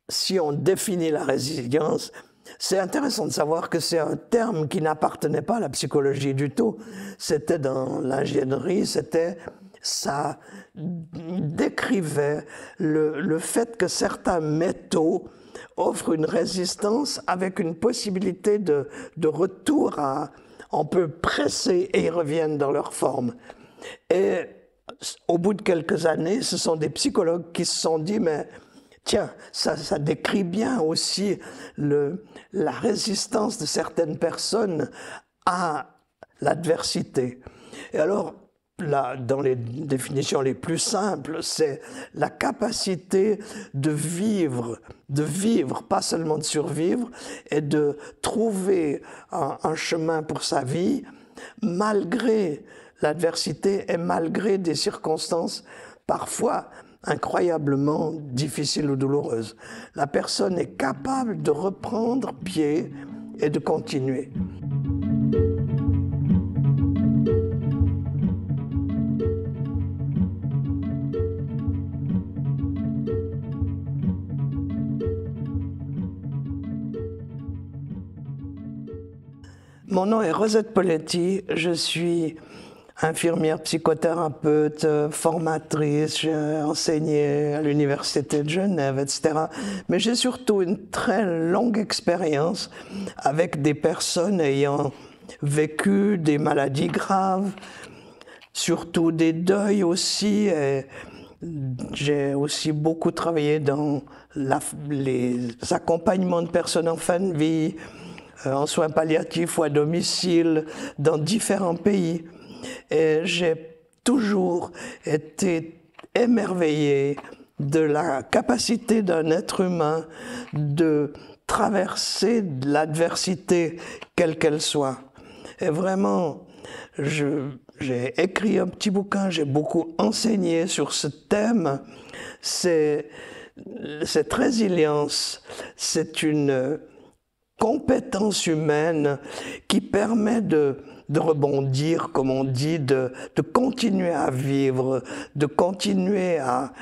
si on définit la résilience, c'est intéressant de savoir que c'est un terme qui n'appartenait pas à la psychologie du tout. C'était dans l'ingénierie, ça décrivait le fait que certains métaux offrent une résistance avec une possibilité de retour à... On peut presser et ils reviennent dans leur forme. Et au bout de quelques années, ce sont des psychologues qui se sont dit, mais tiens, ça décrit bien aussi la résistance de certaines personnes à l'adversité. Et alors, là, dans les définitions les plus simples, c'est la capacité de vivre, pas seulement de survivre, et de trouver un chemin pour sa vie, malgré l'adversité et malgré des circonstances parfois incroyablement difficiles ou douloureuses. La personne est capable de reprendre pied et de continuer. Mon nom est Rosette Poletti, je suis infirmière psychothérapeute, formatrice, j'ai enseigné à l'Université de Genève, etc. Mais j'ai surtout une très longue expérience avec des personnes ayant vécu des maladies graves, surtout des deuils aussi. Et j'ai aussi beaucoup travaillé dans les accompagnements de personnes en fin de vie, en soins palliatifs ou à domicile, dans différents pays. Et j'ai toujours été émerveillé de la capacité d'un être humain de traverser l'adversité, quelle qu'elle soit. Et vraiment, j'ai écrit un petit bouquin, j'ai beaucoup enseigné sur ce thème. Cette résilience, c'est une compétence humaine qui permet de rebondir, comme on dit, de continuer à vivre, de continuer à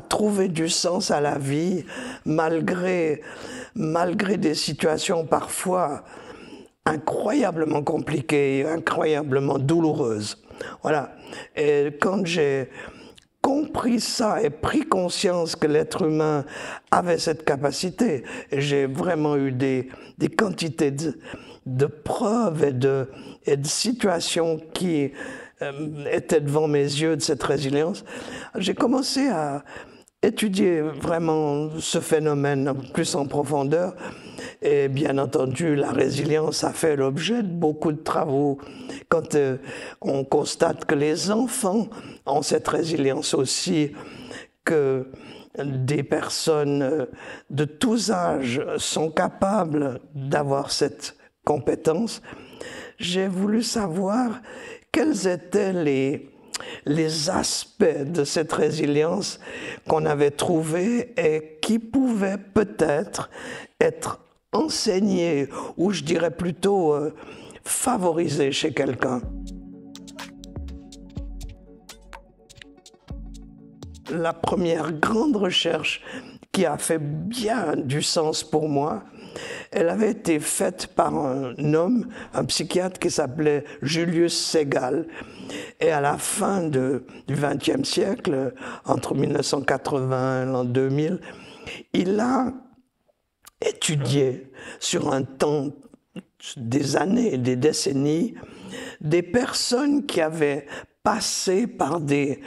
trouver du sens à la vie, malgré des situations parfois incroyablement compliquées, incroyablement douloureuses. Voilà. Et quand j'ai compris ça et pris conscience que l'être humain avait cette capacité, j'ai vraiment eu des quantités de preuves et de situations qui étaient devant mes yeux de cette résilience. J'ai commencé à étudier vraiment ce phénomène plus en profondeur. Et bien entendu, la résilience a fait l'objet de beaucoup de travaux. Quand on constate que les enfants ont cette résilience aussi, que des personnes de tous âges sont capables d'avoir cette compétence, j'ai voulu savoir quels étaient les aspects de cette résilience qu'on avait trouvés et qui pouvaient peut-être être enseignés, ou je dirais plutôt favorisés chez quelqu'un. La première grande recherche qui a fait bien du sens pour moi, elle avait été faite par un homme, un psychiatre qui s'appelait Julius Segal. Et à la fin du XXe siècle, entre 1980 et l'an 2000, il a étudié sur un temps, des années, des décennies, des personnes qui avaient passé par des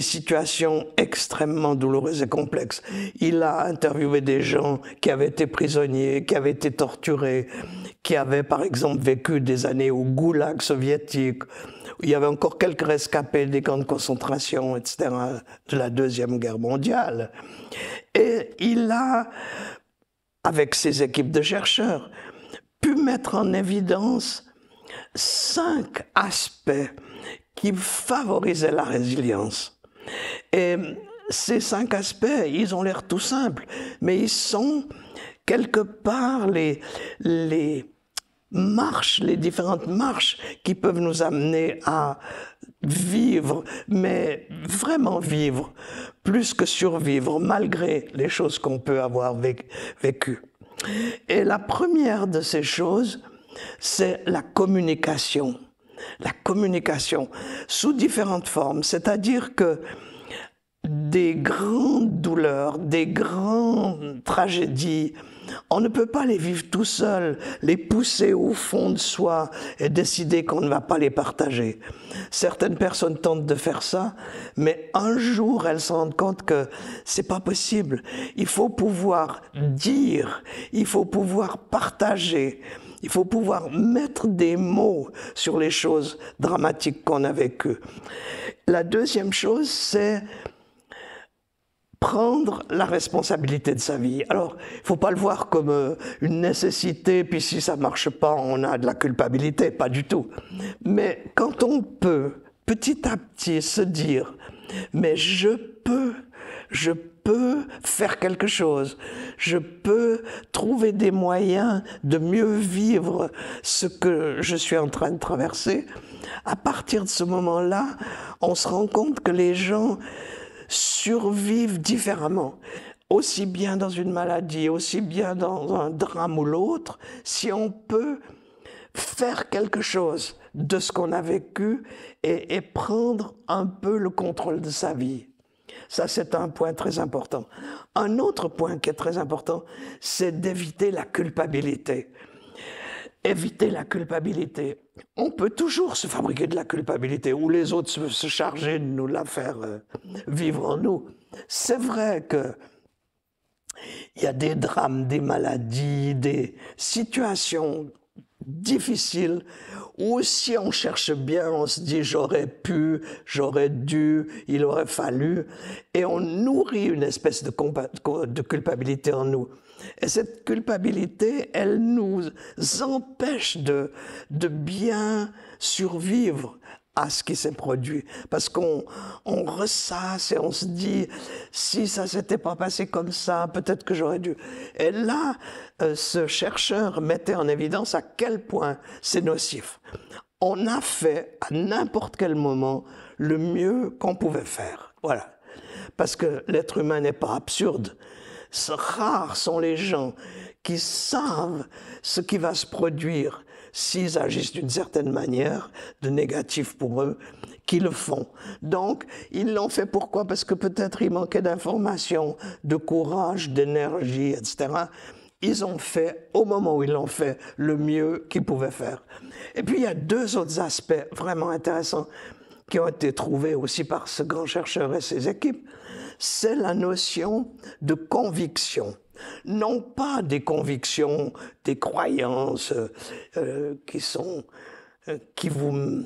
situations extrêmement douloureuses et complexes. Il a interviewé des gens qui avaient été prisonniers, qui avaient été torturés, qui avaient par exemple vécu des années au goulag soviétique, où il y avait encore quelques rescapés des camps de concentration, etc., de la Deuxième Guerre mondiale. Et il a, avec ses équipes de chercheurs, pu mettre en évidence 5 aspects qui favorisaient la résilience. Et ces 5 aspects, ils ont l'air tout simples, mais ils sont quelque part les marches, les différentes marches qui peuvent nous amener à vivre, mais vraiment vivre, plus que survivre, malgré les choses qu'on peut avoir vécues. Et la première de ces choses, c'est la communication. La communication, sous différentes formes, c'est-à-dire que des grandes douleurs, des grandes tragédies, on ne peut pas les vivre tout seul, les pousser au fond de soi et décider qu'on ne va pas les partager. Certaines personnes tentent de faire ça, mais un jour elles se rendent compte que c'est pas possible. Il faut pouvoir dire, il faut pouvoir partager, il faut pouvoir mettre des mots sur les choses dramatiques qu'on a vécues. La deuxième chose, c'est prendre la responsabilité de sa vie. Alors, il ne faut pas le voir comme une nécessité, puis si ça ne marche pas, on a de la culpabilité, pas du tout. Mais quand on peut, petit à petit, se dire, mais je peux faire quelque chose, je peux trouver des moyens de mieux vivre ce que je suis en train de traverser, à partir de ce moment-là, on se rend compte que les gens survivent différemment. Aussi bien dans une maladie, aussi bien dans un drame ou l'autre, si on peut faire quelque chose de ce qu'on a vécu et prendre un peu le contrôle de sa vie. Ça, c'est un point très important. Un autre point qui est très important, c'est d'éviter la culpabilité. Éviter la culpabilité. On peut toujours se fabriquer de la culpabilité ou les autres se charger de nous la faire vivre en nous. C'est vrai que il y a des drames, des maladies, des situations difficiles où si on cherche bien, on se dit j'aurais pu, j'aurais dû, il aurait fallu, et on nourrit une espèce de culpabilité en nous. Et cette culpabilité, elle nous empêche de bien survivre à ce qui s'est produit. Parce qu'on ressasse et on se dit, si ça s'était pas passé comme ça, peut-être que j'aurais dû. Et là, ce chercheur mettait en évidence à quel point c'est nocif. On a fait à n'importe quel moment le mieux qu'on pouvait faire. Voilà. Parce que l'être humain n'est pas absurde. Rares sont les gens qui savent ce qui va se produire s'ils agissent d'une certaine manière, de négatif pour eux, qui le font. Donc, ils l'ont fait pourquoi? Parce que peut-être il manquait d'informations, de courage, d'énergie, etc. Ils ont fait, au moment où ils l'ont fait, le mieux qu'ils pouvaient faire. Et puis, il y a deux autres aspects vraiment intéressants qui ont été trouvés aussi par ce grand chercheur et ses équipes. C'est la notion de conviction. Non pas des convictions, des croyances qui vous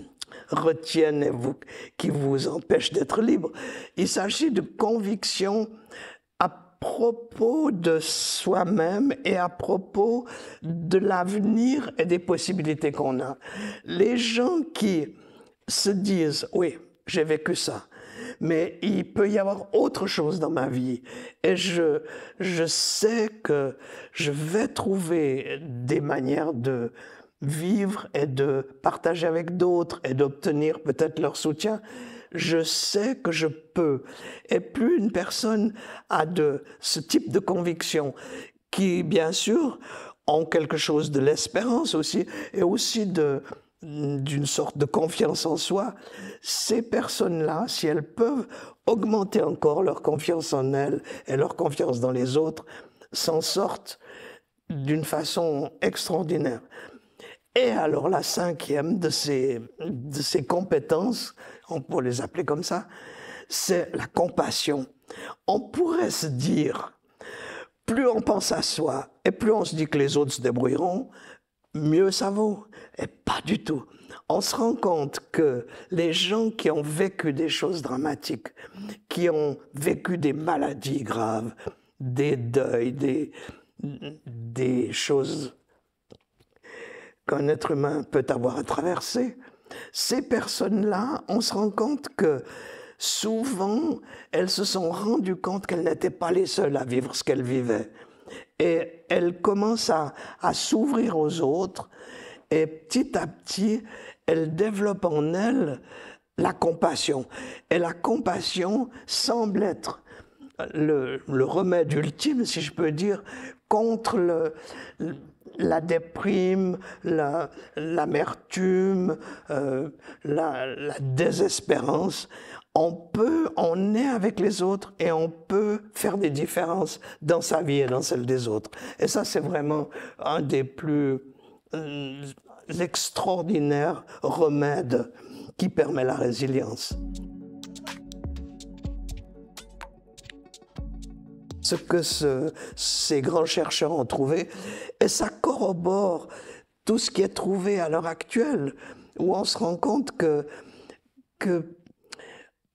retiennent et qui vous empêchent d'être libre. Il s'agit de convictions à propos de soi-même et à propos de l'avenir et des possibilités qu'on a. Les gens qui se disent « oui, j'ai vécu ça », mais il peut y avoir autre chose dans ma vie. Et je sais que je vais trouver des manières de vivre et de partager avec d'autres et d'obtenir peut-être leur soutien. Je sais que je peux. Et plus une personne a de ce type de conviction, qui bien sûr ont quelque chose de l'espérance aussi, et aussi d'une sorte de confiance en soi, ces personnes-là, si elles peuvent augmenter encore leur confiance en elles et leur confiance dans les autres, s'en sortent d'une façon extraordinaire. Et alors la cinquième de ces compétences, on peut les appeler comme ça, c'est la compassion. On pourrait se dire, plus on pense à soi et plus on se dit que les autres se débrouilleront, mieux ça vaut. Et pas du tout. On se rend compte que les gens qui ont vécu des choses dramatiques, qui ont vécu des maladies graves, des deuils, des choses qu'un être humain peut avoir à traverser, ces personnes-là, on se rend compte que souvent, elles se sont rendues compte qu'elles n'étaient pas les seules à vivre ce qu'elles vivaient. Et elles commencent à s'ouvrir aux autres, et petit à petit, elles développent en elles la compassion. Et la compassion semble être le remède ultime, si je peux dire, contre la déprime, l'amertume, la désespérance. On est avec les autres et on peut faire des différences dans sa vie et dans celle des autres. Et ça, c'est vraiment un des plus extraordinaires remèdes qui permet la résilience. Ce que ces grands chercheurs ont trouvé, et ça corrobore tout ce qui est trouvé à l'heure actuelle, où on se rend compte que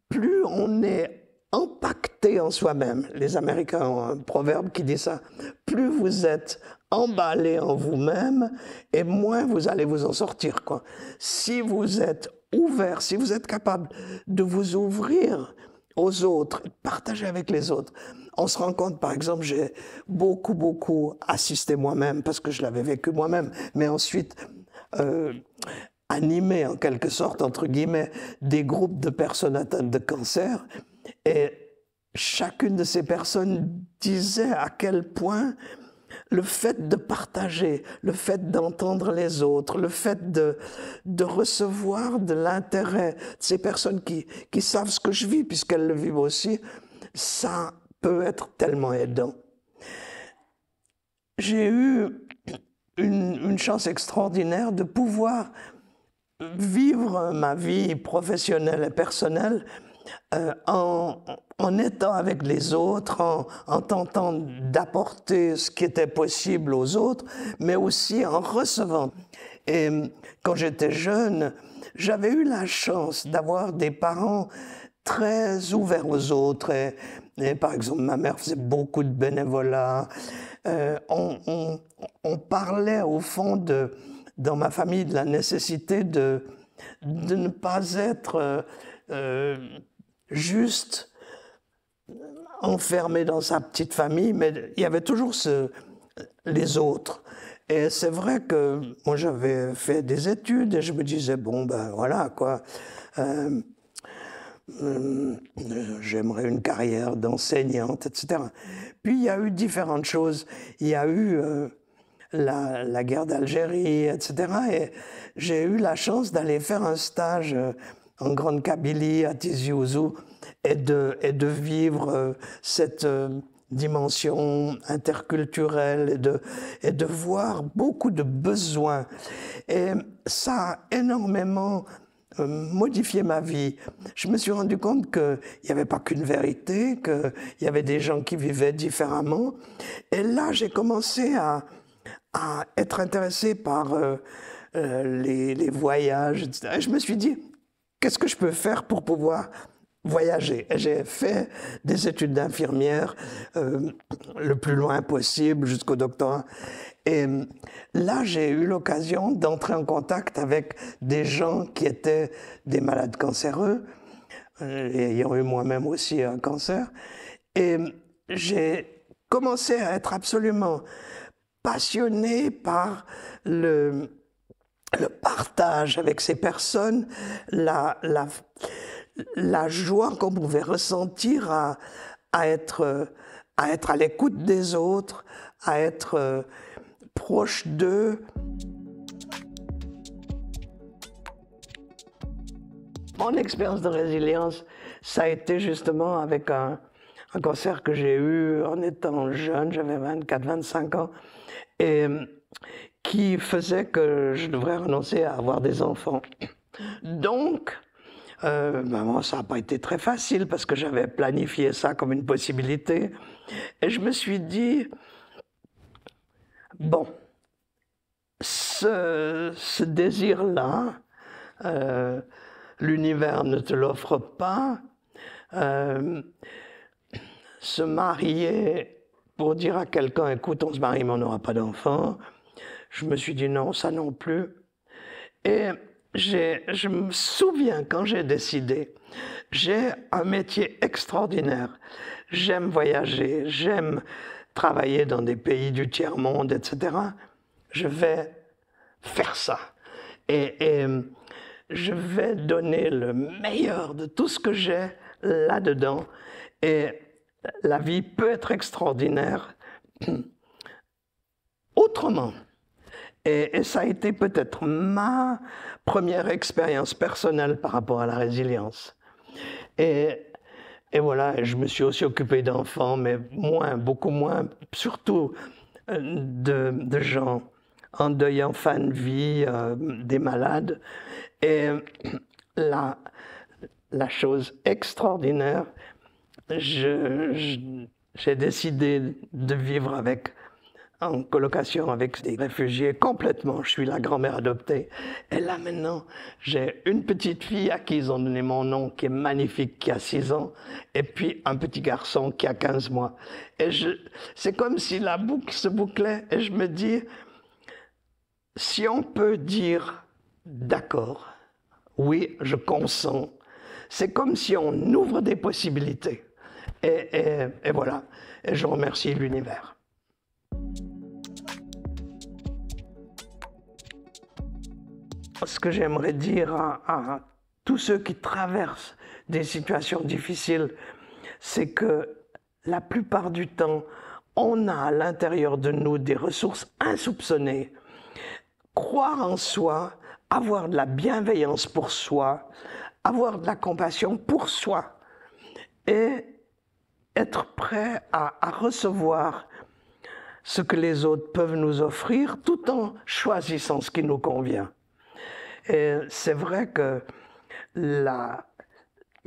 plus on est impacté en soi-même, les Américains ont un proverbe qui dit ça, plus vous êtes emballé en vous-même, et moins vous allez vous en sortir, quoi. Si vous êtes ouvert, si vous êtes capable de vous ouvrir aux autres, partager avec les autres, on se rend compte, par exemple, j'ai beaucoup assisté moi-même, parce que je l'avais vécu moi-même, mais ensuite animé en quelque sorte, entre guillemets, des groupes de personnes atteintes de cancer, et chacune de ces personnes disait à quel point le fait de partager, le fait d'entendre les autres, le fait de recevoir de l'intérêt de ces personnes qui savent ce que je vis, puisqu'elles le vivent aussi, ça peut être tellement aidant. J'ai eu une chance extraordinaire de pouvoir vivre ma vie professionnelle et personnelle en étant avec les autres, en tentant d'apporter ce qui était possible aux autres, mais aussi en recevant. Et quand j'étais jeune, j'avais eu la chance d'avoir des parents très ouverts aux autres. Et par exemple, ma mère faisait beaucoup de bénévolat. On parlait au fond dans ma famille de la nécessité de ne pas être juste enfermé dans sa petite famille, mais il y avait toujours les autres. Et c'est vrai que moi j'avais fait des études et je me disais, bon ben voilà quoi, j'aimerais une carrière d'enseignante, etc. Puis il y a eu différentes choses. Il y a eu la guerre d'Algérie, etc. Et j'ai eu la chance d'aller faire un stage en Grande Kabylie, à Tizi Ouzou, et de vivre cette dimension interculturelle et de voir beaucoup de besoins. Et ça a énormément modifié ma vie. Je me suis rendu compte qu'il n'y avait pas qu'une vérité, qu'il y avait des gens qui vivaient différemment. Et là, j'ai commencé à être intéressé par les voyages, etc. Et je me suis dit, qu'est-ce que je peux faire pour pouvoir voyager? Et j'ai fait des études d'infirmière le plus loin possible jusqu'au doctorat. Et là, j'ai eu l'occasion d'entrer en contact avec des gens qui étaient des malades cancéreux, ayant eu moi-même aussi un cancer. Et j'ai commencé à être absolument passionné par le partage avec ces personnes, la joie qu'on pouvait ressentir à être à l'écoute des autres, à être proche d'eux. Mon expérience de résilience, ça a été justement avec un cancer que j'ai eu en étant jeune, j'avais 24-25 ans, et qui faisait que je devrais renoncer à avoir des enfants. Donc, moi, ça n'a pas été très facile parce que j'avais planifié ça comme une possibilité. Et je me suis dit, bon, ce désir-là, l'univers ne te l'offre pas. Se marier pour dire à quelqu'un, écoute, on se marie mais on n'aura pas d'enfant. Je me suis dit non, ça non plus. Et je me souviens quand j'ai décidé, j'ai un métier extraordinaire. J'aime voyager, j'aime travailler dans des pays du tiers-monde, etc. Je vais faire ça. Et je vais donner le meilleur de tout ce que j'ai là-dedans. Et la vie peut être extraordinaire autrement. Et ça a été peut-être ma première expérience personnelle par rapport à la résilience. Et voilà, je me suis aussi occupé d'enfants, mais moins, beaucoup moins, surtout de gens en deuil en fin de vie, des malades. Et la chose extraordinaire, j'ai décidé de vivre en colocation avec des réfugiés complètement. Je suis la grand-mère adoptée. Et là, maintenant, j'ai une petite fille à qui ils ont donné mon nom, qui est magnifique, qui a 6 ans, et puis un petit garçon qui a 15 mois. Et c'est comme si la boucle se bouclait, et je me dis, si on peut dire d'accord, oui, je consens, c'est comme si on ouvre des possibilités. Et voilà. Et je remercie l'univers. Ce que j'aimerais dire à tous ceux qui traversent des situations difficiles, c'est que la plupart du temps, on a à l'intérieur de nous des ressources insoupçonnées. Croire en soi, avoir de la bienveillance pour soi, avoir de la compassion pour soi et être prêt à recevoir ce que les autres peuvent nous offrir tout en choisissant ce qui nous convient. Et c'est vrai que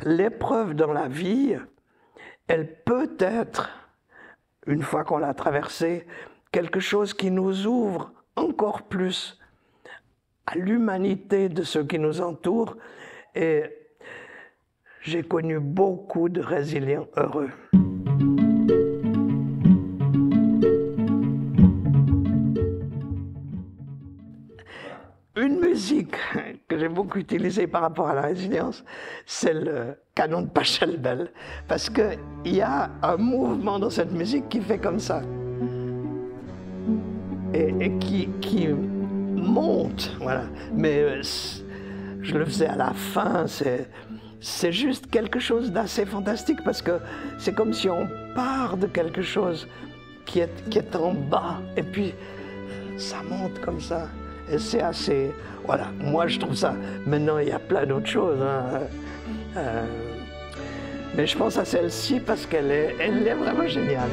l'épreuve dans la vie, elle peut être, une fois qu'on l'a traversée, quelque chose qui nous ouvre encore plus à l'humanité de ceux qui nous entourent. Et j'ai connu beaucoup de résilients heureux. Une musique que j'ai beaucoup utilisée par rapport à la résilience, c'est le canon de Pachelbel, parce qu'il y a un mouvement dans cette musique qui fait comme ça, et qui monte, voilà. Mais je le faisais à la fin, c'est juste quelque chose d'assez fantastique, parce que c'est comme si on part de quelque chose qui est en bas, et puis ça monte comme ça. Et c'est assez... Voilà, moi je trouve ça... Maintenant, il y a plein d'autres choses. Mais je pense à celle-ci parce qu'elle est vraiment géniale.